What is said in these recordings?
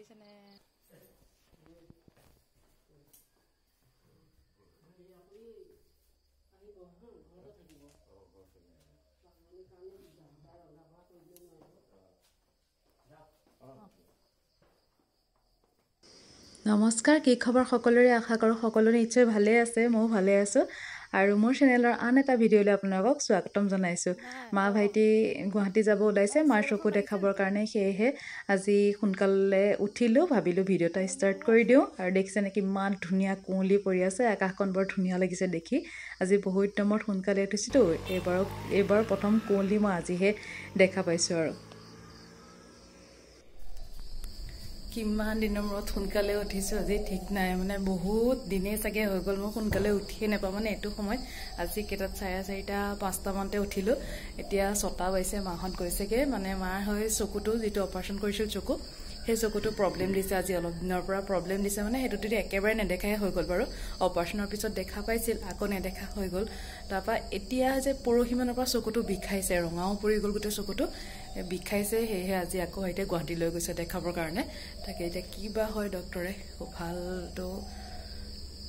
আহিছে নে নমস্কাৰ কি খবৰ সকলোৰে আশা কৰো সকলোৰে নিশ্চয় ভালে আছে মই ভালে আছো আৰু মোৰ চেনেলৰ আন এটা ভিডিঅ'লৈ আপোনালোকক স্বাগতম জনাইছো মা ভাইটি গুৱাহাটী যাব ওলাইছে মাৰ চকু দেখাবৰ কাৰণে সেয়েহে আজি সোনকালে উঠিলো ভাবিলো ভিডিঅ'টা ষ্টাৰ্ট কৰি দিও আৰু দেখিছেনে কিমান ধুনীয়া কুঁৱলী পৰি আছে আকাশখন বৰ ধুনীয়া লাগিছে দেখি আজি বহুত দিনৰ সোনকালে উঠিছিতো এইবাৰ প্ৰথম কুঁৱলী মই আজিহে দেখা পাইছো আৰু কিমান দিনৰ মূৰত সোনকালে উঠিছো আজি ঠিক নাই মানে বহুত দিনে চাগে হৈ গ'ল মই সোনকালে উঠিয়ে নাপাওঁ মানে এইটো সময়ত আজি কেইটাত 4:30 5টা মানতে উঠিলো এতিয়া 6টা হৈছে মাহত গৈছেগে মানে মাৰ হৈ চকুটো যেটো অপাৰেশ্যন কৰিছিল চকু সেই চকুটো প্ৰবলেম দিছে আজি অলপ দিনৰ পৰা প্ৰবলেম দিছে মানে হেতুটো একেবাৰে নেদেখাই হৈ গ'ল বাৰু অপাৰেশ্যনৰ পিছত দেখা পাইছিল আকৌ নেদেখা হৈ গ'ল তাৰপা এতিয়া যে পৰহিমানৰ পৰা চকুটো বিষাইছে ৰঙাও পৰি গ'ল গোটে চকুটো বিষাইছে হেহে আজি আকৌ এতিয়া গুৱাহাটী লৈ গৈছে দেখাবৰ কাৰণে তাকে এতিয়া কিবা হয় ডক্টৰে ভালটো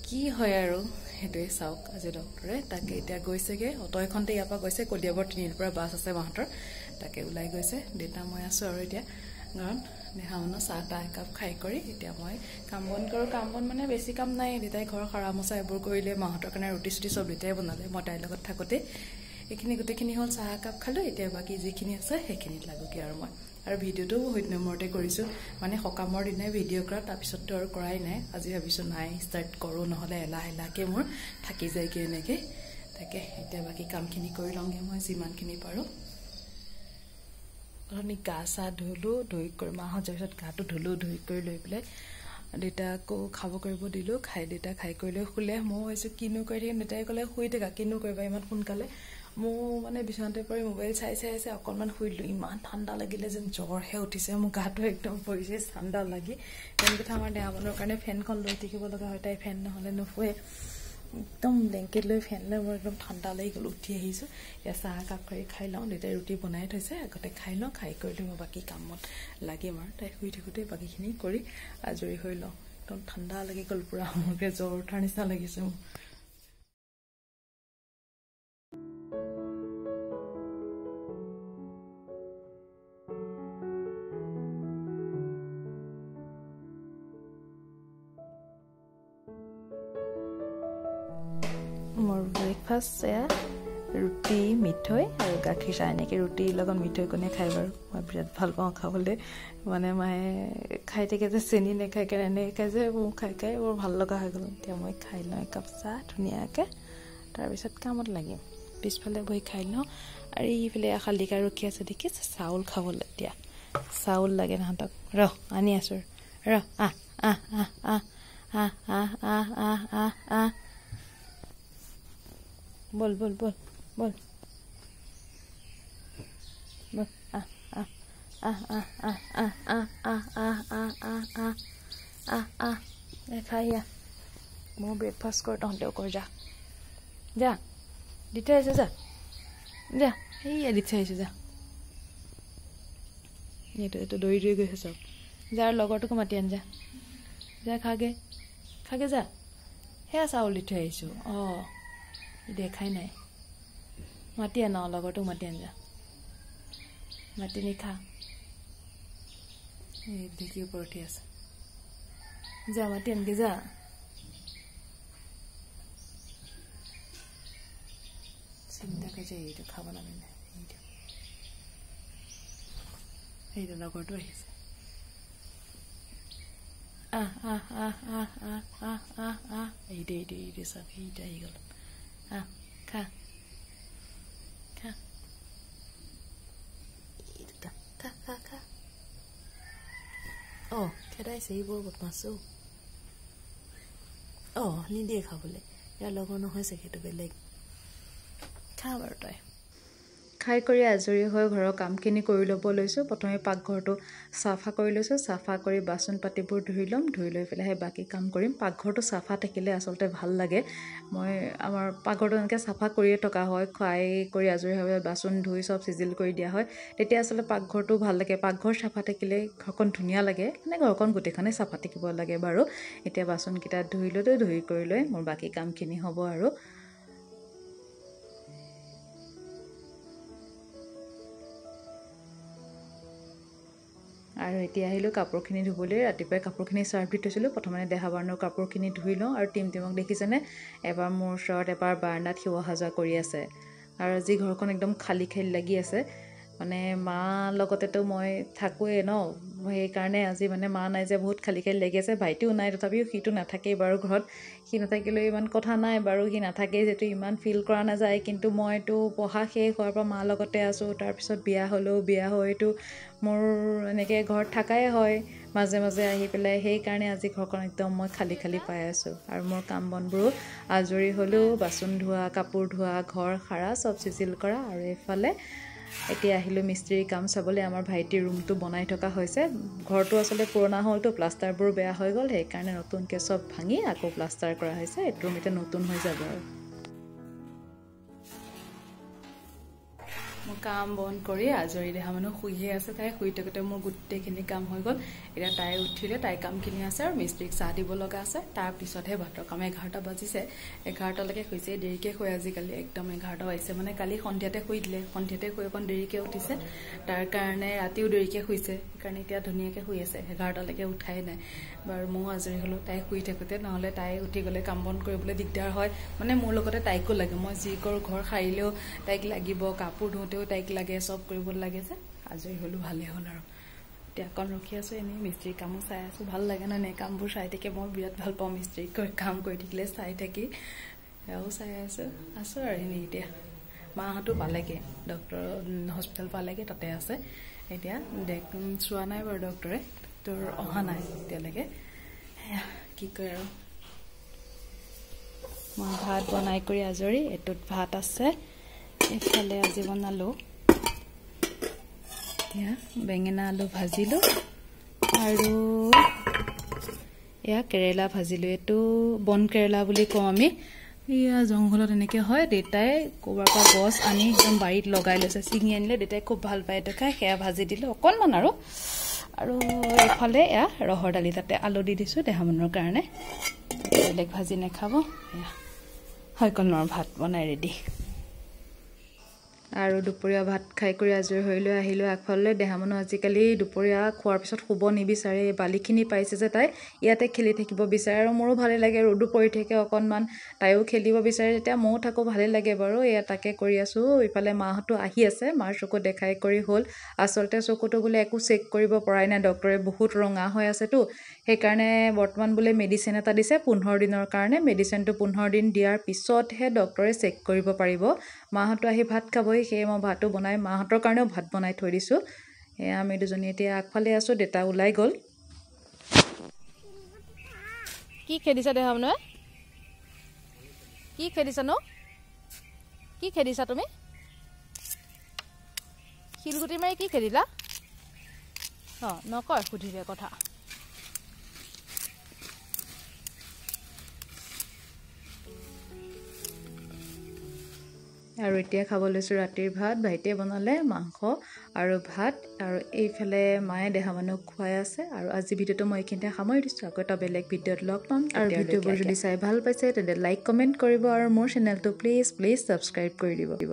কি হয় আৰু হেতুৱে চাওক আজি ডক্টৰে তাকে এতিয়া গৈছেগে অটো এখনতে ইয়াৰ পৰা গৈছে কলিয়াবৰ 3ৰ পৰা বাছ আছে মাহতৰ তাকে ওলাই গৈছে দেতা মই আছো আৰু এতিয়া গান নেহামনো চাহটা একাপ খাই কৰি এতিয়া মই কাম বন মানে বেছি কাম নাই দেতাই ঘৰৰ খৰা মছা এবোৰ কৰিলে মাহতৰ কাৰণে ৰুটি সুটি সব দেতাই বনালে মই তাইৰ লগত থাকোতে এইখিনি গোটেইখিনি হল চাহ একাপ খালো এতিয়া বাকি যিখিনি আছে সেইখিনিত লাগোকি আৰু মই আৰু ভিডিওটো বহুত নম্বৰতে কৰিছো মানে সকামৰ দিনে ভিডিও কৰা তাৰ পিছতটো আৰু কৰাই নাই আজি ভাবিছো নাই ষ্টাৰ্ট কৰো নহলে এলাকে মোৰ থাকি যায় কি এনেকে তাকে এতিয়া বাকি কামখিনি কৰি লংগে মই যিমানখিনি পাৰো আমি গা সা ধুলো ধুই কৰি মাহত জয়ছত গাটো ধুলো ধুই কৰি লৈ পেলাই দেতাকো খাব কৰিব দিলো খাই দেতা খাই কৰি লৈ খুলে মই হৈছো কিনো কৰি দেতাই কলে শুই থাকা কিনো কৰিবা ইমান সোনকালে মো মানে বিছনাতে পৰি মোবাইল চাই অকনমান শুইলো ইমান ঠাণ্ডা লাগিলে যেন জ্বৰহে উঠিছে মোৰ গাটো একদম পৰিছে ঠাণ্ডা লাগি এন কথা আমাৰ দেহাবনৰ কাৰণে ফেনখন লৈ থাকিব লগা হয় তাই ফেন নহলে নুশুৱে একদম ব্লেংকেট লৈ ফেন লৈ মোৰ একদম ঠাণ্ডা লাগি গল উঠি আহিছো এ চাহ কাপ কৰি খাই লওঁ দেতাই ৰুটি বনাই থৈছে আগতে খাই লওঁ খাই কৰি মই বাকি কামত লাগিম আৰু তাই শুই থাকোতে বাকিখিনি কৰি আজৰি হৈ লওঁ একদম ঠাণ্ডা লাগি গল পুৰা মোকে জ্বৰ উঠাৰ নিচিনা লাগিছে মোৰ ব্ৰেকফাষ্ট এয়া ৰুটি মিঠৈ আৰু গাখীৰ চাহ এনেকৈ ৰুটিৰ লগত মিঠৈ কোনে খাই বাৰু মই বিৰাট ভাল পাওঁ খাবলৈ মানে মায়ে খাই থাকে যে চেনি নেখাই কাৰণে এনেকৈ খাই যে মোৰ খাই বৰ ভাল লগা হৈ গ'ল এতিয়া মই খাই লওঁ একাপ চাহ ধুনীয়াকৈ তাৰপিছত কামত লাগিম পিছফালে বহি খাই লওঁ আৰু এইফালে শালিকা ৰখি আছে দেখিছে চাউল খাবলৈ এতিয়া চাউল লাগে নাহঁতক আনি আছো বল বল বল বল বল খাইয়া মই ব্ৰেকফাষ্ট কৰ তহঁতেও কৰ যা দি থৈ আহিছে যা এইয়া দি থৈ আহিছে এইটো দৌৰি গৈছে চব যাৰ লগৰটোকো মাতি আন যা খাগে যা সেয়া চাউল দি থৈ আহিছো দেখাই নাই মাতি আন লগৰটোক মাতি আন যা মাতি নিখা এই ঢেঁকীৰ ওপৰত উঠি আছে যা মাতি আনগে যা চিন্তা কৰিছে এইটো খাব নালাগে এইটো লগৰটো আহিছে এইটো চব এইটো আহি গ'ল খা খেদাইছে এইবোৰ বদমাছো নিদিয়ে খাবলৈ ইয়াৰ লগৰ নহয় চাগে সেইটো বেলেগ খা বাৰু তই খাই কৰি আজৰি হৈ ঘৰৰ কামখিনি কৰি ল'ব লৈছোঁ। প্ৰথমে পাকঘৰটো চাফা কৰি লৈছোঁ। চাফা কৰি বাচন পাতিবোৰ ধুই ল'ম। ধুই লৈ পেলাইহে বাকী কাম কৰিম। পাকঘৰটো চাফা থাকিলে আচলতে ভাল লাগে। মই আমাৰ পাকঘৰটো এনেকৈ চাফা কৰিয়ে থকা হয়। খুৱাই কৰি আজৰি হৈ বাচন ধুই চব চিজিল কৰি দিয়া হয়। তেতিয়া আচলতে পাকঘৰটো ভাল লাগে। পাকঘৰ চাফা থাকিলে ঘৰখন ধুনীয়া লাগে। মানে ঘৰখন গোটেইখনেই চাফা থাকিব লাগে বাৰু। এতিয়া বাচনকেইটা ধুই ল'লোঁ। ধুই কৰি লৈ মোৰ বাকী কামখিনি হ'ব আৰু। আৰু এতিয়া আহিলোঁ কাপোৰখিনি ধুবলৈ। ৰাতিপুৱাই কাপোৰখিনি চাৰ্ফ দি থৈছিলোঁ। প্ৰথমে দেহাবাৰণৰ কাপোৰখিনি ধুই লওঁ। আৰু টিমক দেখিছেনে? এবাৰ মোৰ ওচৰত এবাৰ বাৰাণ্ডাত সি অহা যোৱা কৰি আছে। আৰু আজি ঘৰখন একদম খালী খালী লাগি আছে। মানে মা লগতেতো মই থাকোঁৱেই ন, সেইকাৰণে আজি মানে মা নাই যে বহুত খালী খালী লাগি আছে। ভাইটিও নাই, তথাপিও সিটো নাথাকেই বাৰু ঘৰত। সি নাথাকিলেও ইমান কথা নাই বাৰু, সি নাথাকেই যিহেতু ইমান ফিল কৰা নাযায়। কিন্তু মইতো পঢ়া শেষ হোৱাৰ পৰা মাৰ লগতে আছোঁ। তাৰপিছত বিয়া হ'লোঁ। বিয়া হৈতো মোৰ এনেকৈ ঘৰত থাকাই হয় মাজে মাজে আহি পেলাই। সেইকাৰণে আজি ঘৰখন একদম মই খালী খালী পাই আছোঁ। আৰু মোৰ কাম বনবোৰো আজৰি হ'লেও বাচন ধোৱা, কাপোৰ ধোৱা, ঘৰ সাৰা, চব চিজিল কৰা। আৰু এইফালে এতিয়া আহিলোঁ মিস্ত্ৰীৰ কাম চাবলৈ। আমাৰ ভাইটিৰ ৰুমটো বনাই থকা হৈছে। ঘৰটো আচলতে পুৰণা হ'লতো, প্লাষ্টাৰবোৰ বেয়া হৈ গ'ল। সেইকাৰণে নতুনকৈ চব ভাঙি আকৌ প্লাষ্টাৰ কৰা হৈছে। এইটো ৰুম এতিয়া নতুন হৈ যাব আৰু। মোৰ কাম বন কৰি আজৰি। দেহা মানুহ শুইহে আছে। তাই শুই থাকোঁতে মোৰ গোটেইখিনি কাম হৈ গ'ল। এতিয়া তাই উঠিলে, তাইৰ কামখিনি আছে আৰু মিস্ত্ৰীক চাহ দিব লগা আছে। তাৰপিছতহে ভাতৰ কাম। 11টা বাজিছে। 11টালৈকে শুইছে। দেৰিকৈ শুৱে আজিকালি। একদম 11টা বাজিছে। মানে কালি সন্ধিয়াতে শুই দিলে। সন্ধিয়াতে শুই অকণ দেৰিকৈ উঠিছে। তাৰ কাৰণে ৰাতিও দেৰিকৈ শুইছে। সেইকাৰণে এতিয়া ধুনীয়াকৈ শুই আছে। 11টালৈকে উঠাই নাই বাৰু। ময়ো আজৰি হ'লোঁ তাই শুই থাকোঁতে। নহ'লে তাই উঠি গ'লে কাম বন কৰিবলৈ দিগদাৰ হয়। মানে মোৰ লগতে তাইকো লাগে। মই যি কৰোঁ, ঘৰ সাৰিলেও তাইক লাগিব, কাপোৰ ধুওঁতেও তাইক লাগে, চব কৰিব লাগে যে। আজৰি হ'লোঁ, ভালেই হ'ল আৰু। এতিয়া অকণ ৰখি আছোঁ এনেই। মিস্ত্ৰীৰ কামো চাই আছোঁ। ভাল লাগে ন এনে কামবোৰ চাই থাকে। মই বিৰাট ভাল পাওঁ মিস্ত্ৰীক কাম কৰি থাকিলে চাই থাকি। সেয়াও চাই আছোঁ আৰু এনেই। এতিয়া মাহঁতো পালেগৈ, ডক্টৰ হস্পিটেল পালেগৈ, তাতে আছে এতিয়া। চোৱা নাই বাৰু ডক্টৰে। ডক্টৰ অহা নাই এতিয়ালৈকে। সেয়া কি কয় আৰু। মই ভাত বনাই কৰি আজৰি। এইটোত ভাত আছে। এইফালে আজি বনালোঁ এতিয়া বেঙেনা আলু ভাজিলোঁ আৰু এয়া কেৰেলা ভাজিলোঁ। এইটো বন কেৰেলা বুলি কওঁ আমি। এয়া জংঘলত এনেকৈ হয়। দেউতাই ক'ৰবাৰ পৰা গছ আনি একদম বাৰীত লগাই লৈছে। ছিঙি আনিলে। দেউতাই খুব ভাল পায় এইটো খাই। সেয়া ভাজি দিলোঁ অকণমান আৰু। এইফালে এয়া ৰহৰ দালি, তাতে আলু দি দিছোঁ দেহা মানুহৰ কাৰণে। বেলেগ ভাজি নাখাব। এয়া হৈ গ'ল মোৰ ভাত বনাই ৰেডি। আৰু দুপৰীয়া ভাত খাই কৰি আজৰি হৈ লৈ আহিলোঁ আগফালে। দেহা মানুহ আজিকালি দুপৰীয়া খোৱাৰ পিছত শুব নিবিচাৰে। বালিখিনি পাইছে যে তাই ইয়াতে খেলি থাকিব বিচাৰে। আৰু মোৰো ভালেই লাগে। ৰ'দো পৰি থাকে অকণমান, তাইও খেলিব বিচাৰে। যেতিয়া ময়ো থাকোঁ ভালেই লাগে বাৰু। এয়া তাকে কৰি আছোঁ। ইফালে মাহঁতো আহি আছে। মাৰ চকু দেখাই কৰি হ'ল। আচলতে চকুটো বোলে একো চেক কৰিব পৰাই নাই ডক্টৰে। বহুত ৰঙা হৈ আছেতো। সেইকাৰণে বৰ্তমান বোলে মেডিচিন এটা দিছে 15 দিনৰ কাৰণে। মেডিচিনটো 15 দিন দিয়াৰ পিছতহে ডক্টৰে চেক কৰিব পাৰিব। মাহঁতো আহি ভাত খাবহি। সেয়ে মই ভাতো বনাই মাহঁতৰ কাৰণেও ভাত বনাই থৈ দিছোঁ। এয়া আমি দুজনী এতিয়া আগফালে আছোঁ। দেউতা ওলাই গ'ল। কি খেদিছা দেহা মানুহে? কি খেদিছা নো? কি খেদিছা তুমি? শিলগুটি মাৰি কি খেদিলা? নকয় সুধিলে কথা। আৰু এতিয়া খাব লৈছোঁ ৰাতিৰ ভাত। ভাইটিয়ে বনালে মাংস আৰু ভাত। আৰু এইফালে মায়ে দেহা মানুহক খুৱাই আছে। আৰু আজি ভিডিঅ'টো মই এইখিনিতে সামৰি দিছোঁ। আকৌ এটা বেলেগ ভিডিঅ'ত লগ পাম। আৰু ভিডিঅ'বোৰ যদি চাই ভাল পাইছে তেন্তে লাইক কমেণ্ট কৰিব। আৰু মোৰ চেনেলটো প্লিজ ছাবস্ক্ৰাইব কৰি দিব।